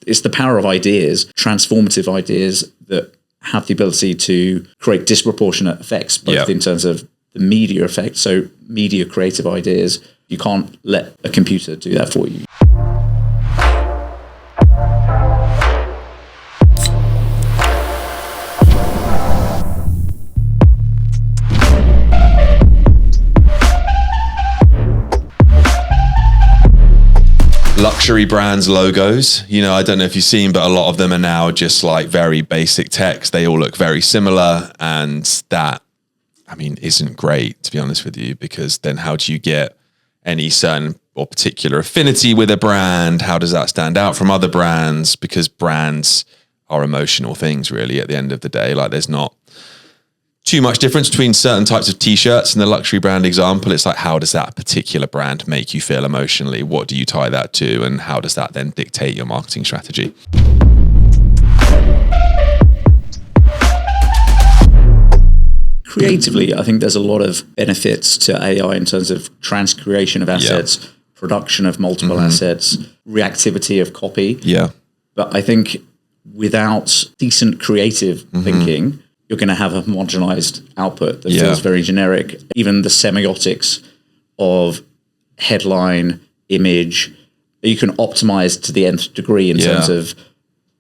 It's the power of ideas, transformative ideas that have the ability to create disproportionate effects, both in terms of the media effect. So media creative ideas, you can't let a computer do that for you. Luxury brands logos, I don't know if you've seen, but a lot of them are now just like very basic text. They all look very similar, and that, isn't great, to be honest with you, because then how do you get any certain or particular affinity with a brand? How does that stand out from other brands? Because brands are emotional things, really, at the end of the day. Like, there's not too much difference between certain types of t-shirts in the luxury brand example. It's like, how does that particular brand make you feel emotionally? What do you tie that to? And how does that then dictate your marketing strategy? Creatively, I think there's a lot of benefits to AI in terms of transcreation of assets, production of multiple assets, reactivity of copy. Yeah. But I think without decent creative thinking, you're going to have a homogenized output that feels very generic. Even the semiotics of headline, image, you can optimize to the nth degree in terms of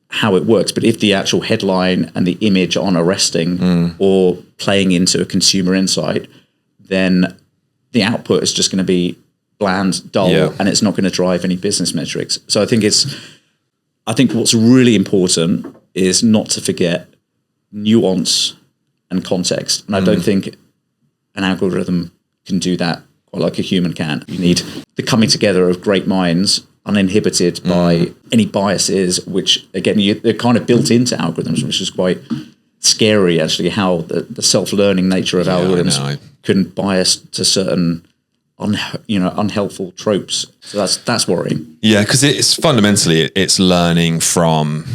how it works. But if the actual headline and the image aren't arresting or playing into a consumer insight, then the output is just going to be bland, dull, and it's not going to drive any business metrics. So I think what's really important is not to forget nuance and context. And I don't think an algorithm can do that quite like a human can. You need the coming together of great minds, uninhibited by any biases, which again, they're kind of built into algorithms, which is quite scary, actually, how the self-learning nature of algorithms can bias to certain unhelpful tropes. So that's worrying. Yeah, because it's fundamentally, it's learning from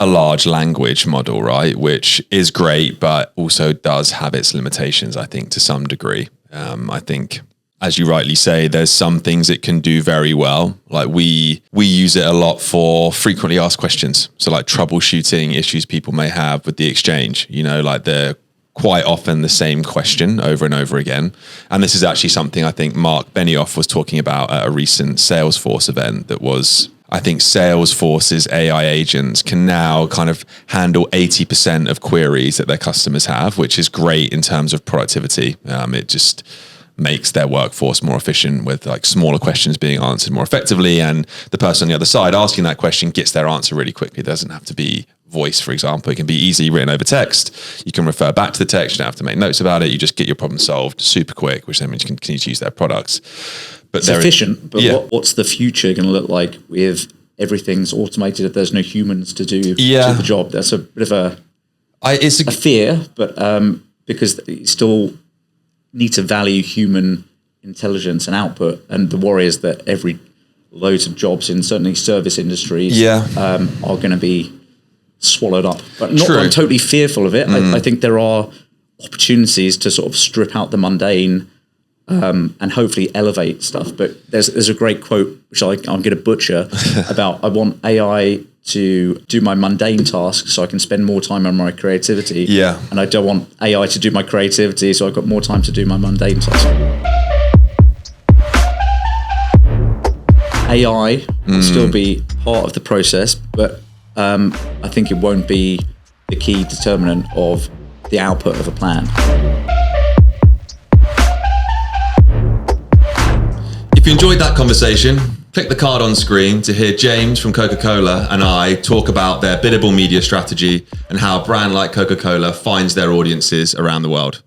a large language model, right? Which is great, but also does have its limitations, I think, to some degree. I think, as you rightly say, there's some things it can do very well. Like we use it a lot for frequently asked questions. So like troubleshooting issues people may have with the exchange, like they're quite often the same question over and over again. And this is actually something I think Mark Benioff was talking about at a recent Salesforce event that was, I think Salesforce's AI agents can now kind of handle 80% of queries that their customers have, which is great in terms of productivity. It just makes their workforce more efficient with like smaller questions being answered more effectively. And the person on the other side asking that question gets their answer really quickly. It doesn't have to be voice, for example. It can be easily written over text. You can refer back to the text. You don't have to make notes about it. You just get your problem solved super quick, which then means you can continue to use their products. But it's efficient, but what's the future going to look like with everything's automated if there's no humans to do the job? That's a bit of a fear, but because you still need to value human intelligence and output, and the worry is that loads of jobs in certainly service industries are going to be swallowed up. But I'm totally fearful of it. I think there are opportunities to sort of strip out the mundane and hopefully elevate stuff. But there's a great quote, which I'm going to butcher, about I want AI to do my mundane tasks so I can spend more time on my creativity. Yeah. And I don't want AI to do my creativity so I've got more time to do my mundane tasks. AI will still be part of the process, but I think it won't be the key determinant of the output of a plan. If you enjoyed that conversation, click the card on screen to hear James from Coca-Cola and I talk about their biddable media strategy and how a brand like Coca-Cola finds their audiences around the world.